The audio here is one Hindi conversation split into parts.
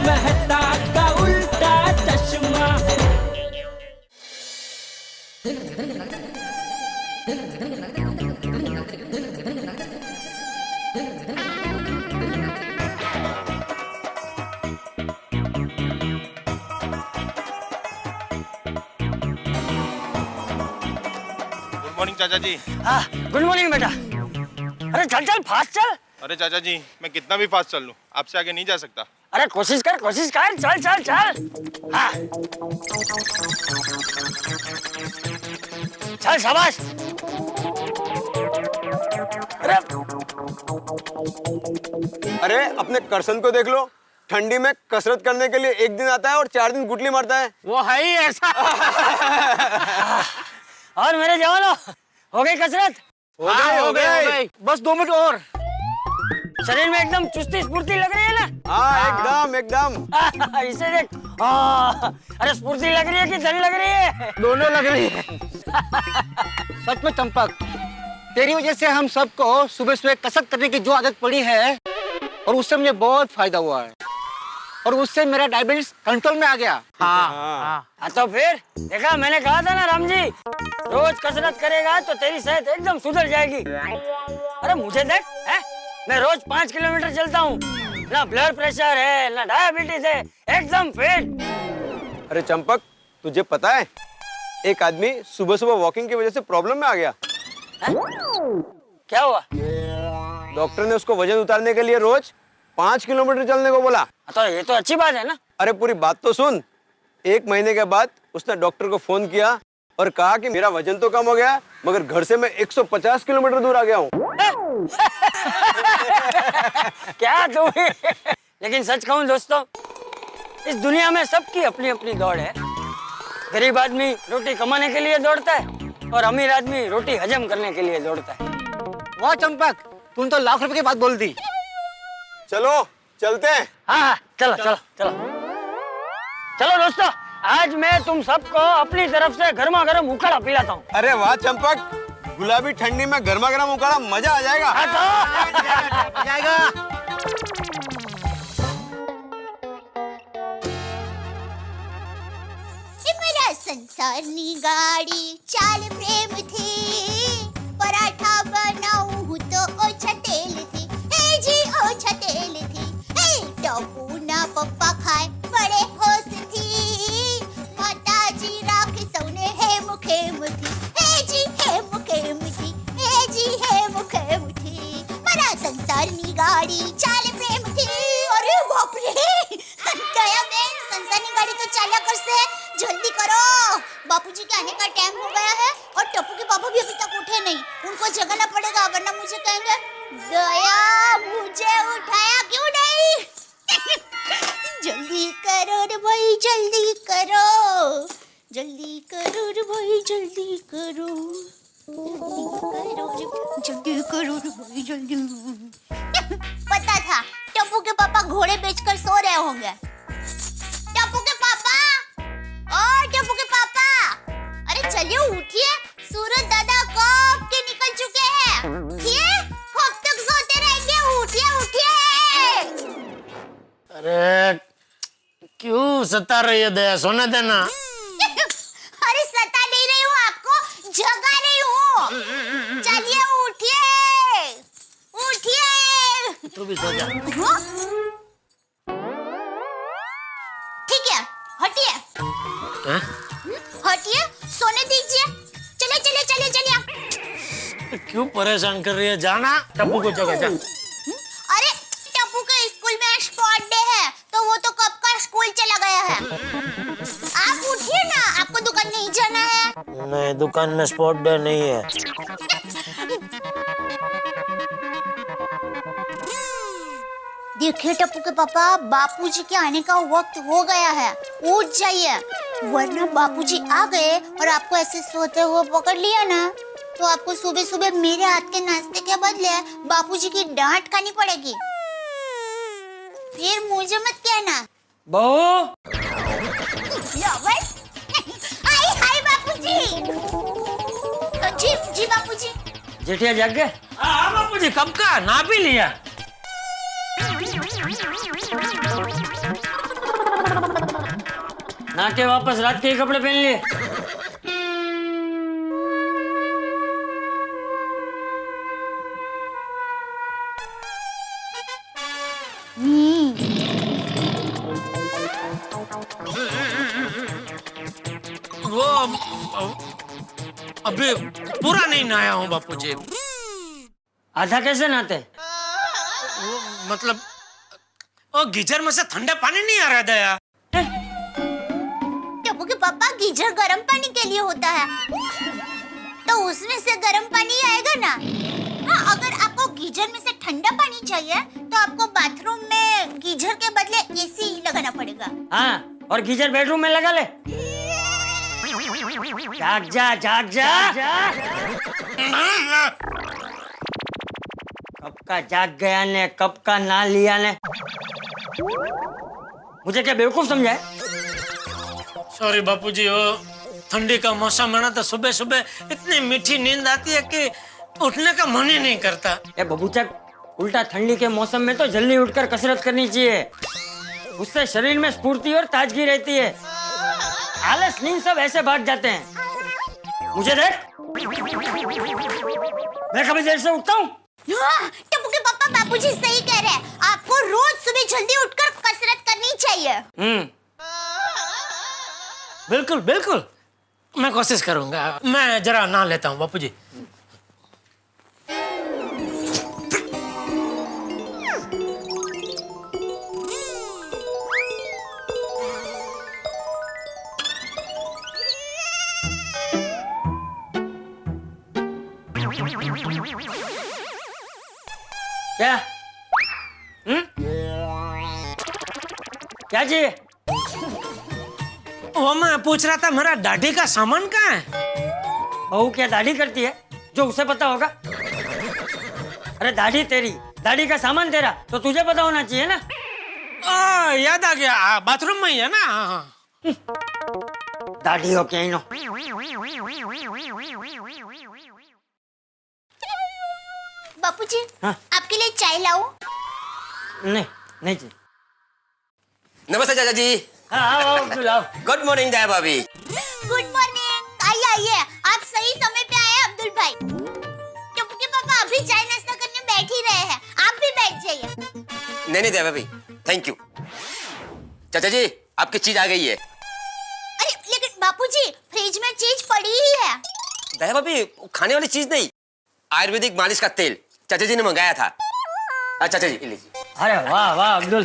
मेहता का उल्टा चश्मा। गुड मॉर्निंग चाचा जी। हाँ, गुड मॉर्निंग बेटा। अरे चल चल, फास्ट चल। अरे चाचा जी, मैं कितना भी फास्ट चल लूं, आपसे आगे नहीं जा सकता। अरे कोशिश कर, चल चल चल। हाँ चल, शाबाश। अरे अरे अपने करसन को देख लो, ठंडी में कसरत करने के लिए एक दिन आता है और 4 दिन गुटली मारता है। वो है ही ऐसा। और मेरे जवानों, हो गई कसरत? हो गई। बस 2 मिनट और। शरीर में एकदम चुस्ती स्फूर्ति लग रही है ना? हाँ एकदम। इसे देख। अरे स्फूर्ति लग रही है कि जंग लग रही है? दोनों लग रही है। सच में चंपक, तेरी वजह से हम सबको सुबह सुबह कसरत करने की जो आदत पड़ी है और उससे मुझे बहुत फायदा हुआ है और उससे मेरा डायबिटीज कंट्रोल में आ गया। हाँ तो फिर देखा, मैंने कहा था ना राम जी, रोज कसरत करेगा तो तेरी सेहत एकदम सुधर जाएगी। अरे मुझे देख, मैं रोज 5 किलोमीटर चलता हूँ, ना ब्लड प्रेशर है ना डायबिटीज है, एकदम फिट। अरे चंपक, तुझे पता है एक आदमी सुबह सुबह वॉकिंग की वजह से प्रॉब्लम में आ गया। क्या हुआ? डॉक्टर ने उसको वजन उतारने के लिए रोज 5 किलोमीटर चलने को बोला। तो ये तो अच्छी बात है ना। अरे पूरी बात तो सुन। 1 महीने के बाद उसने डॉक्टर को फोन किया और कहा कि मेरा वजन तो कम हो गया, मगर घर से मैं 150 किलोमीटर दूर आ गया हूँ। क्या तू? लेकिन सच कहूँ दोस्तों, इस दुनिया में सबकी अपनी अपनी दौड़ है। गरीब आदमी रोटी कमाने के लिए दौड़ता है और अमीर आदमी रोटी हजम करने के लिए दौड़ता है। वाह चंपक, तूने तो लाख रुपए की बात बोल दी। चलो चलते हैं। हाँ चलो चलो चलो चलो दोस्तों, आज मैं तुम सबको अपनी तरफ से गर्मा गर्म उकाड़ा पिलाता हूँ। अरे वाह चंपक, गुलाबी ठंडी में गर्मा गर्म उकाड़ा, मजा आ जाएगा। आ जाएगा। मेरा संसारनी गाड़ी चाल प्रेम थी, पराठा बनाऊं तो ओछा तेल थी, हे जी ओछा तेल थी, हे टपू ना पप्पा खाए बड़े होश थी, माताजी राखे सौने हे मुखे मुठी, हे जी हे मुखे मुठी, हे जी हे मुखे मुठी, मेरा संसारनी गाड़ी चाल प्रेम थी। अरे बाप रे, गया बेन, संसारनी गाड़ी तो चाला कर से, जल्दी करो, बापूजी के आने का टाइम हो गया है और टप्पू के पापा भी अभी तक उठे नहीं, उनको जगाना पड़ेगा वरना मुझे कहेंगे गया मुझे उठाया क्यों नहीं। जल्दी करो रे भाई, जल्दी करो, जल्दी करो रे भाई, जल्दी करो, जल्दी करो रे भाई, जल्दी। पता था टप्पू के पापा घोड़े बेचकर सो रहे होंगे। टप्पू के पापा, ओ टप्पू के पापा, अरे चलिए उठिए, सूरज दादा कब के निकल चुके हैं। उठिए, कब तक सोते रहेंगे, उठिए उठिए। अरे क्यों सता रही है दया, सोने देना। अरे सता नहीं रही हूँ आपको, जगा रही हूँ। चलिए उठिए, उठिए। तू भी सो जा। ठीक है, हटिए। हटिए, सोने दीजिए। चले चले चले चलिए। क्यों परेशान कर रही है, जाना टप्पू को जगह जा। अरे टप्पू के स्कूल में स्पोर्ट डे है तो वो तो कब का स्कूल चला गया है। आप उठिए ना, आपको दुकान नहीं जाना है। नहीं, दुकान में स्पोर्ट डे नहीं है। देखिए टप्पू के पापा, बापूजी के आने का वक्त हो गया है, उठ जाइए, वरना बापूजी आ गए और आपको ऐसे सोते हुए पकड़ लिया ना तो आपको सुबह सुबह मेरे हाथ के नाश्ते के बदले बापूजी की डांट खानी पड़ेगी। फिर मुझे मत कहना। बहू, हाय हाय बापूजी। जी जी बापूजी। जेठिया जाग गए? हाँ बापूजी, कब का ना भी लिया। नहा के वापस रात के ही कपड़े पहन लिए। वो अभी पूरा नहीं नहाया हूँ बापूजी। आधा कैसे नहाते? वो मतलब वो गीजर में से ठंडा पानी नहीं आ रहा दया। टप्पू के पापा गीजर गर्म पानी के लिए होता है, तो उसमें से गर्म पानी आएगा ना। हाँ, अगर आपको गीजर में से ठंडा पानी चाहिए तो आपको बाथरूम में गीजर के बदले एसी लगाना पड़ेगा। हाँ, और गीजर बेडरूम में लगा ले। जाग जा, जाग जा। कब का जाग गया ने, कब का ना लिया ने। मुझे क्या बेवकूफ समझा है? सॉरी बापूजी, वो ठंडी का मौसम है ना, तो सुबह सुबह इतनी मीठी नींद आती है कि उठने का मन ही नहीं करता। ये बबूचक, उल्टा ठंडी के मौसम में तो जल्दी उठकर कसरत करनी चाहिए। उससे शरीर में स्फूर्ति और ताजगी रहती है। आलस नींद सब ऐसे भाग जाते हैं। मुझे देख, मैं कभी देर से उठता हूँ। टप्पू के पापा, बापूजी सही कह रहे हैं, आपको रोज सुबह जल्दी उठकर कसरत करनी चाहिए। बिल्कुल बिल्कुल, मैं कोशिश करूंगा। मैं जरा नहा लेता हूँ बापूजी। क्या? क्या चाहिए? वो मैं पूछ रहा था, मेरा दाढ़ी का सामान कहाँ है? बहू क्या दाढ़ी करती है जो उसे पता होगा? अरे दाढ़ी तेरी, दाढ़ी का सामान तेरा, तो तुझे पता होना चाहिए ना। याद आ गया, बाथरूम में ही है ना। हाँ। दाढ़ी हो क्या इनो? बापूजी, हाँ? आपके लिए चाय लाऊं? नहीं, नहीं चाहिए। नमस्ते चाचा जी। हाँ, आओ अब्दुल, आओ। गुड मॉर्निंग दया भाभी। Good morning. आइए आइए, आप सही समय पे आए अब्दुल भाई। टप्पू के पापा अभी चाय नाश्ता करने बैठ ही रहे हैं, आप भी बैठ जाइए। नहीं नहीं दया भाभी, थैंक यू। चाचा जी, आपकी चीज आ गई है। अरे लेकिन बापूजी, फ्रिज में चीज पड़ी ही है। दया भाभी, खाने वाली चीज नहीं, आयुर्वेदिक मालिश का तेल चाचा जी ने मंगाया था। चाचा जी लीजिए। अरे वाह वाह अब्दुल,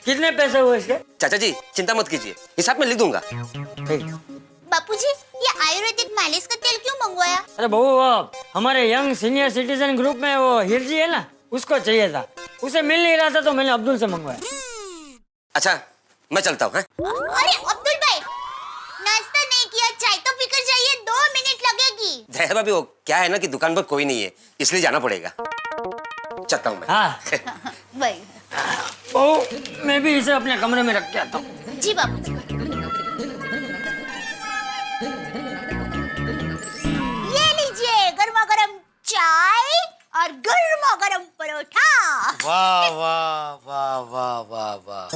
कितने पैसे हुए इसके? चाचा जी चिंता मत कीजिए, हिसाब में लिख दूंगा। बापूजी, ये आयुर्वेदिक मालिश का तेल क्यों मंगवाया? अरे बहू, वो हमारे यंग सीनियर सिटीजन ग्रुप में वो हिरजी है ना, उसको चाहिए था। उसे मिल नहीं रहा था तो मैंने अब्दुल से मंगवाया। अच्छा, मैं चलता हूँ। अरे अब्दुल भाई, नाश्ता नहीं किया, चाय तो पीकर जाइए, 2 मिनट लगेगी। दया भाभी, वो क्या है ना कि दुकान पर कोई नहीं है, इसलिए जाना पड़ेगा। चलता हूँ मैं। हाँ भाई। बहू, मैं भी इसे अपने कमरे में रख के आता हूँ। जी बापूजी। ये लीजिए गर्मा गर्म चाय और गर्मा गर्म परोठा। वाह वाह वाह वाह वाह वाह।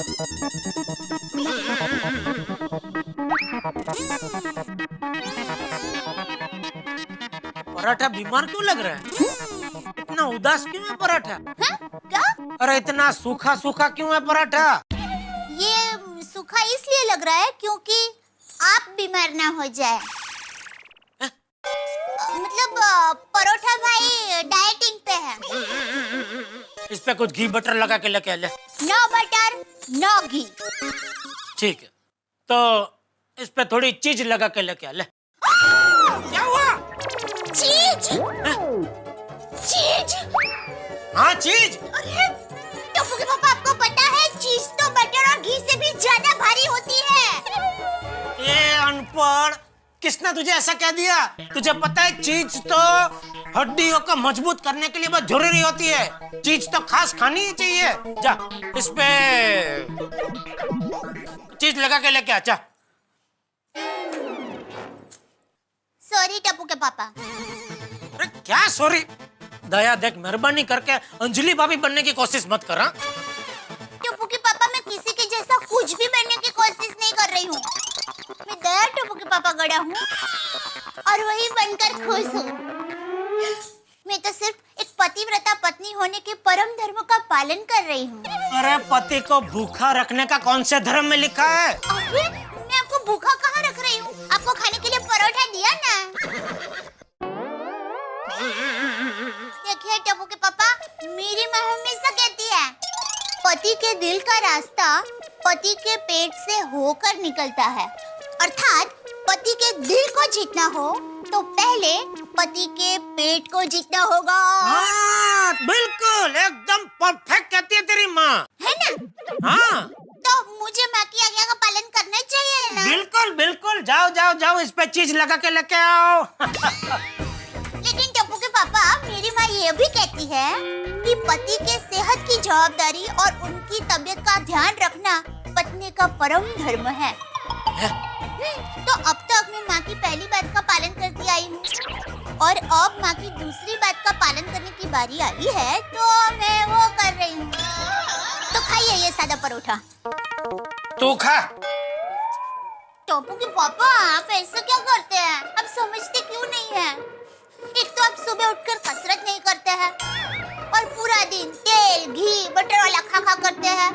पराठा बीमार क्यों लग रहा है? इतना उदास क्यों है पराठा? हाँ? क्या? अरे इतना सूखा सूखा क्यों है पराठा? ये सूखा इसलिए लग रहा है क्योंकि आप बीमार ना हो जाए। मतलब परोठा भाई डाइटिंग पे है। इस पे कुछ घी बटर लगा के लेके आ ले। नो बटर नो घी। ठीक है, तो इस पे थोड़ी चीज लगा के लेके आ ले। क्या हुआ? चीज? चीज? हाँ चीज। अरे टप्पू के पापा, आपको पता है चीज तो बटर और घी से भी ज्यादा भारी होती है। ये अनपढ़, किसने तुझे ऐसा कह दिया? तुझे पता है चीज तो हड्डियों को मजबूत करने के लिए बहुत जरूरी होती है। चीज तो खास खानी ही चाहिए। जा इस पे चीज लगा के लेके आ। जा। सॉरी टप्पू के पापा। अरे क्या सॉरी? दया देख, मेहरबानी करके अंजलि भाभी बनने की कोशिश मत कर। टप्पू के पापा, मैं किसी के जैसा कुछ भी बनने की कोशिश नहीं कर रही हूँ। बड़ा हूँ और वही बनकर खुश हूँ। मैं तो सिर्फ एक पतिव्रता पत्नी होने के परम धर्म का पालन कर रही हूँ। अरे पति को भूखा रखने का कौन से धर्म में लिखा है? अरे मैं आपको भूखा कहाँ रख रही हूँ? आपको खाने के लिए परोठा दिया ना। देखिए टप्पू के पापा, मेरी माँ हमेशा कहती है पति के दिल का रास्ता पति के पेट से होकर निकलता है। अर्थात पति के दिल को जीतना हो तो पहले पति के पेट को जीतना होगा। हाँ, बिल्कुल एकदम परफेक्ट कहती है तेरी माँ, है ना? हाँ तो मुझे माँ की आज्ञा का पालन करना चाहिए ना? बिल्कुल बिल्कुल, जाओ जाओ जाओ, इस पे चीज लगा के लेके आओ। लेकिन टप्पू के पापा, मेरी माँ ये भी कहती है कि पति के सेहत की जवाबदारी और उनकी तबीयत का ध्यान रखना पत्नी का परम धर्म है। तो अब तक मैं माँ की पहली बात का पालन करती आई हूँ और अब माँ की दूसरी बात का पालन करने की बारी आई है, तो मैं वो कर रही हूँ। तो खाइए ये सादा परोठा। तू खा। टप्पू के पापा, आप ऐसा क्या करते हैं? आप समझते क्यों नहीं है? एक तो आप सुबह उठकर कसरत नहीं करते हैं और पूरा दिन तेल घी बटर वाला खा करते हैं।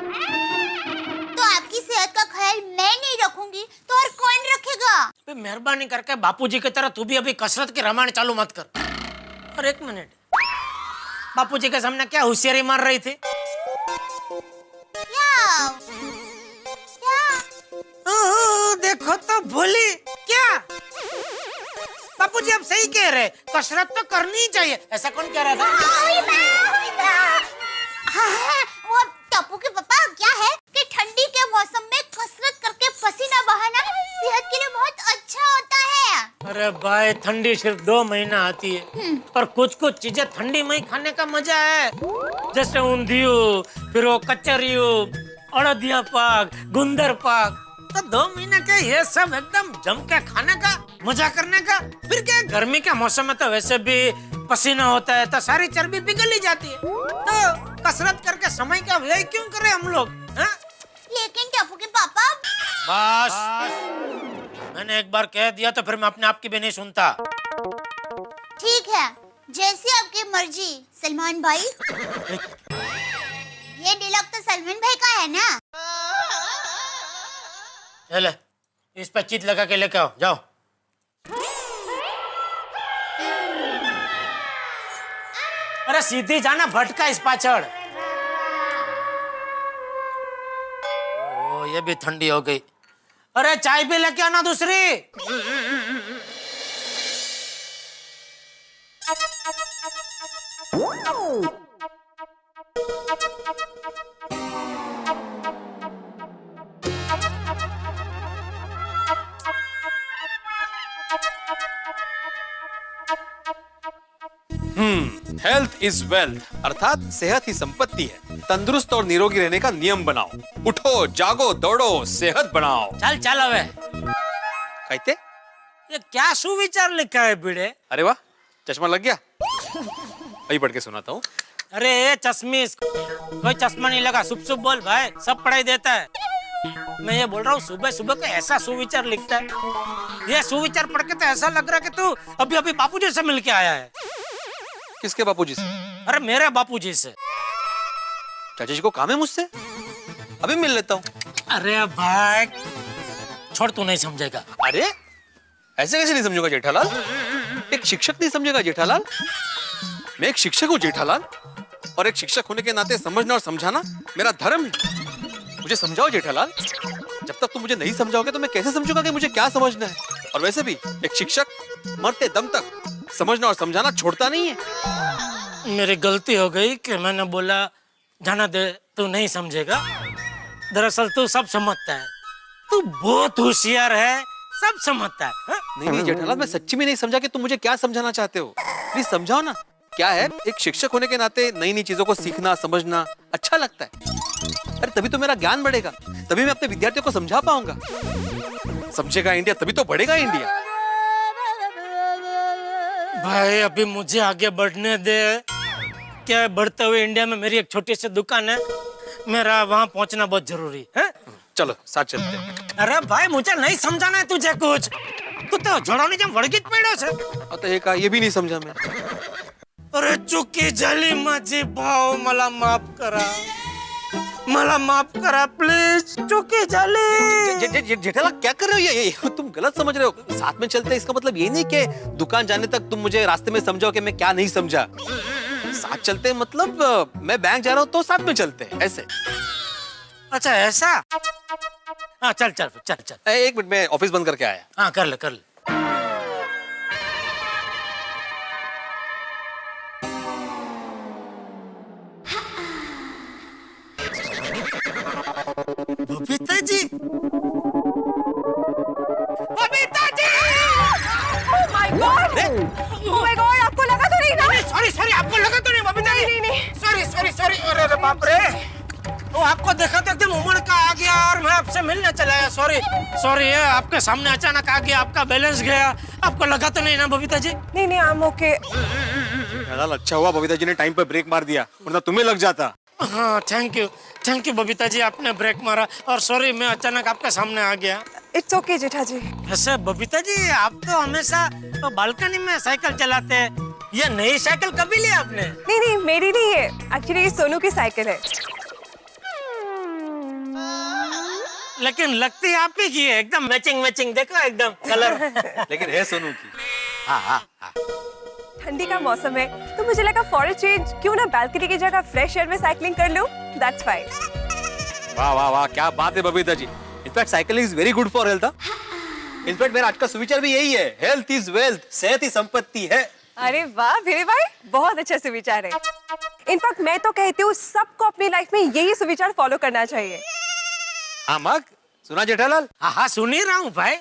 तो आपकी सेहत का ख्याल मैं नहीं रखूंगी तो और कौन रखेगा? मेहरबानी करके बापूजी की तरह तू भी अभी कसरत की रामायण चालू मत कर। और एक मिनट, बापूजी के सामने क्या होशियारी मार रही थी? क्या? देखो तो भोली क्या? बापूजी अब सही कह रहे, कसरत तो करनी ही चाहिए। ऐसा कौन कह रहा था? वो टप्पू के पापा, क्या है कि ठंडी के मौसम में कसरत करके पसीना बहाना सेहत के लिए बहुत अच्छा होता है। अरे भाई, ठंडी सिर्फ 2 महीना आती है और कुछ कुछ चीजें ठंडी में ही खाने का मजा है। जैसे ऊंधियो, फिर वो कचरियो, अड़दिया पाक, गुंदर पाक। तो 2 महीने के ये सब एकदम जम के खाने का, मजा करने का। फिर क्या, गर्मी के मौसम में तो वैसे भी पसीना होता है तो सारी चर्बी पिघल ही जाती है। तो कसरत करके समय का व्यय क्यों करें हम लोग? लेकिन टप्पू के पापा, बस मैंने एक बार कह दिया तो फिर मैं अपने आप की भी नहीं सुनता। ठीक है, जैसी आपकी मर्जी सलमान भाई। ये डायलॉग तो सलमान भाई का है ना? ले, इस पर चित लगा के लेके आओ, जाओ। अरे सीधी जाना, भटका इस पाछड़। ओ, ये भी ठंडी हो गई। अरे चाय भी लेके आना दूसरी। हेल्थ इज वेल्थ, अर्थात सेहत ही संपत्ति है। तंदुरुस्त और निरोगी रहने का नियम बनाओ। उठो, जागो, दौड़ो, सेहत बनाओ। चल चल अबे। कहते ये क्या सुविचार लिखा है बिड़े? अरे वाह, चश्मा लग गया। अभी पढ़ के सुनाता हूँ। अरे चश्मिश, कोई चश्मा नहीं लगा। शुभ शुभ बोल भाई, सब पढ़ाई देता है। मैं ये बोल रहा हूँ, सुबह सुबह को ऐसा सुविचार लिखता है। ये सुविचार पढ़ के तो ऐसा लग रहा है कि तू अभी अभी बापूजी से मिल के आया है। किसके बापूजी से? अरे मेरे बापूजी से। चाचा जी को काम है मुझसे, अभी मिल लेता हूँ। अरे भाई छोड़, तू नहीं समझेगा। अरे ऐसे कैसे नहीं समझूंगा जेठालाल? एक शिक्षक नहीं समझेगा जेठालाल? मैं एक शिक्षक हूँ जेठालाल, और एक शिक्षक होने के नाते समझना और समझाना मेरा धर्म है। मुझे समझाओ जेठालाल। जब तक तुम मुझे नहीं समझाओगे तो मैं कैसे समझूंगा कि मुझे क्या समझना है? और वैसे भी एक शिक्षक मरते दम तक समझना और समझाना छोड़ता नहीं है। मेरी गलती हो गई कि मैंने बोला जाना दे, तू नहीं समझेगा। दरअसल तू सब समझता है, तू बहुत होशियार है, सब समझता है। हा? नहीं जेठालाल, मैं सच्ची में नहीं समझा कि तुम मुझे क्या समझाना चाहते हो। प्लीज समझाओ ना। क्या है, एक शिक्षक होने के नाते नई नई चीजों को सीखना समझना अच्छा लगता है। अरे तभी तो मेरा ज्ञान बढ़ेगा, तभी मैं अपने विद्यार्थियों को समझा पाऊंगा। समझेगा इंडिया तभी तो बढ़ेगा इंडिया। भाई अभी मुझे आगे बढ़ने दे। क्या बढ़ते हुए इंडिया में मेरी एक छोटी सी दुकान है, मेरा वहां पहुंचना बहुत जरूरी है। चलो साथ चलते हैं। अरे भाई मुझे नहीं समझाना है तुझे कुछ। તું તો જોડાની જેમ વળગી જ પડ્યો છે. आता हे काय ये भी नहीं समझा मैं. अरे चुकी झाली माझी भाव, मला माफ करा. मला माफ करा प्लीज. चुकी झाली. जेठालाल क्या कर रहे हो ये तुम गलत समझ रहे हो. साथ में चलते हैं इसका मतलब ये नहीं कि दुकान जाने तक तुम मुझे रास्ते में समझाओ कि मैं क्या नहीं समझा. साथ चलते हैं मतलब मैं बैंक जा रहा हूँ तो साथ में चलते हैं ऐसे. अच्छा ऐसा. हाँ चल चल चल चल. एक मिनट मैं ऑफिस बंद करके आया. हाँ कर ले कर ले. Babita ji. Babita ji. Oh my God! Oh my God! आपको लगा तो नहीं ना? सॉरी सॉरी आपको लगा तो नहीं बबीता जी. नहीं नहीं. Sorry sorry sorry. अरे बाप रे. वो आपको देखा तो एकदम उमड़ का आ गया और मैं आपसे मिलने चला आया. सॉरी सॉरी है आपके सामने अचानक आ गया. आपका बैलेंस गया. आपको लगा तो नहीं ना बबीता जी? नहीं नहीं I'm okay. जेठालाल अच्छा हुआ बबीता जी ने टाइम पे ब्रेक मार दिया वरना तुम्हें लग जाता. हाँ थैंक यू बबीता जी आपने ब्रेक मारा. और सॉरी मैं अचानक आपके सामने आ गया. It's okay जेठा जी. ऐसे बबीता जी आप तो हमेशा तो बालकनी में साइकिल चलाते हैं. ये नई साइकिल कभी ली आपने? नहीं नहीं मेरी नहीं है. एक्चुअली ये सोनू की साइकिल है. लेकिन लगती आप ही की है. एकदम मैचिंग मैचिंग देखो एकदम कलर. लेकिन है सोनू की. हाँ हाँ हाँ. ठंडी का मौसम है तो मुझे लगा फॉर अ चेंज क्यों ना बालकनी की जगह फ्रेश एयर में साइकिलिंग कर लूं. That's fine. वाह वाह वाह क्या बात है Babita ji. In fact cycling is very good for health. In fact मेरा आज का सुविचार भी यही है. Health is wealth. सेहत ही संपत्ति है. अरे वाह भिड़े भाई बहुत अच्छा सुविचार है. इनफैक्ट मैं तो कहती हूँ सबको अपनी लाइफ में यही सुविचार फॉलो करना चाहिए. हाँ मग सुना जेठालाल. हाँ हाँ सुन ही रहा हूँ भाई.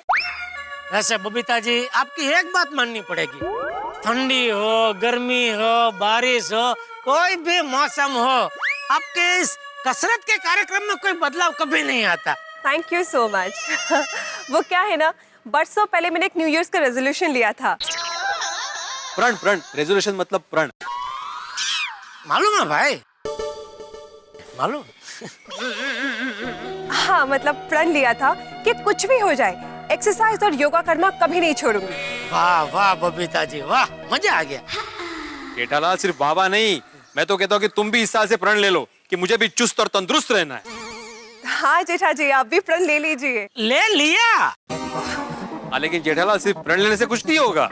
वैसे बबीता जी आपकी एक बात माननी पड़ेगी. ठंडी हो गर्मी हो बारिश हो कोई भी मौसम हो आपके इस कसरत के कार्यक्रम में कोई बदलाव कभी नहीं आता. Thank you so much. वो क्या है ना बरसों पहले मैंने एक न्यू ईयर्स का रेजोल्यूशन लिया था. प्रण प्रण रेजोल्यूशन मतलब प्रण. मालूम है भाई मालूम. हाँ मतलब प्रण लिया था कि कुछ भी हो जाए एक्सरसाइज और योगा करना कभी नहीं छोड़ूंगी. वाह वाह बबीता जी वाह मजा आ गया. जेठालाल सिर्फ बाबा नहीं मैं तो कहता हूँ कि तुम भी इस साल से प्रण ले लो कि मुझे भी चुस्त और तंदुरुस्त रहना है. हाँ जेठा जी आप भी प्रण ले लीजिए. ले लिया. लेकिन जेठालाल सिर्फ प्रण लेने से कुछ नहीं होगा.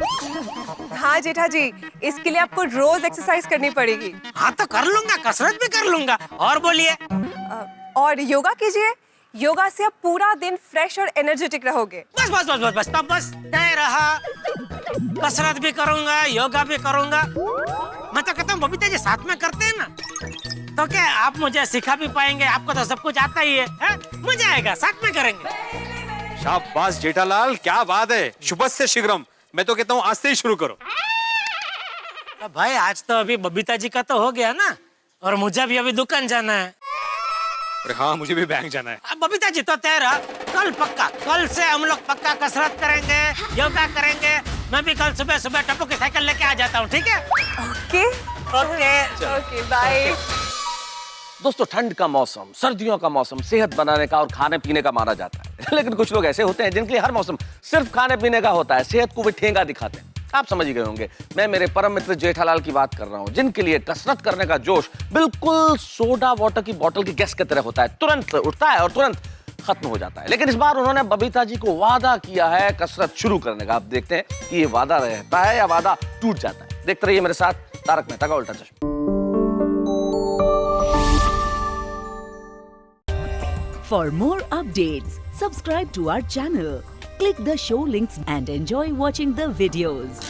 हाँ जेठा जी इसके लिए आपको रोज एक्सरसाइज करनी पड़ेगी. हाँ तो कर लूंगा कसरत भी कर लूंगा. और बोलिए. और योगा कीजिए. योगा से आप पूरा दिन फ्रेश और एनर्जेटिक रहोगे. बस बस बस बस बस तब बस तय रहा. कसरत भी करूंगा योगा भी करूंगा. मैं तो कहता हूँ बबीता जी साथ में करते हैं ना तो क्या आप मुझे सिखा भी पाएंगे. आपको तो सब कुछ आता ही है? मजा आएगा साथ में करेंगे. शाबाश जेठालाल क्या बात है. शुभस्य शीघ्रम. मैं तो कहता हूँ आज से ही शुरू करो. तो भाई आज तो अभी बबीता जी का तो हो गया ना. और मुझे भी अभी दुकान जाना है. अरे हाँ मुझे भी बैंक जाना है. अब बबीता जी तो तय रहा. कल पक्का कल से हम लोग पक्का कसरत करेंगे योगा करेंगे. मैं भी कल सुबह सुबह टप्पू की साइकिल लेके आ जाता हूँ. ठीक है ओके ओके ओके बाय. दोस्तों ठंड का मौसम सर्दियों का मौसम सेहत बनाने का और खाने पीने का माना जाता है. लेकिन कुछ लोग ऐसे होते हैं जिनके लिए हर मौसम सिर्फ खाने पीने का होता है. सेहत को भी ठेंगा दिखाते हैं. आप समझ ही गए होंगे मैं मेरे परम मित्र जेठालाल की बात कर रहा हूं जिनके लिए कसरत करने का जोश बिल्कुल सोडा वाटर की बोतल की गैस की तरह होता है. तुरंत उठता है और तुरंत खत्म हो जाता है. लेकिन इस बार उन्होंने बबीता जी को वादा किया है कसरत शुरू करने का. आप देखते हैं कि ये वादा रहता है या वादा टूट जाता है. देखते रहिए मेरे साथ तारक मेहता का उल्टा चश्मा. For more updates, subscribe to our channel, click the show links and enjoy watching the videos.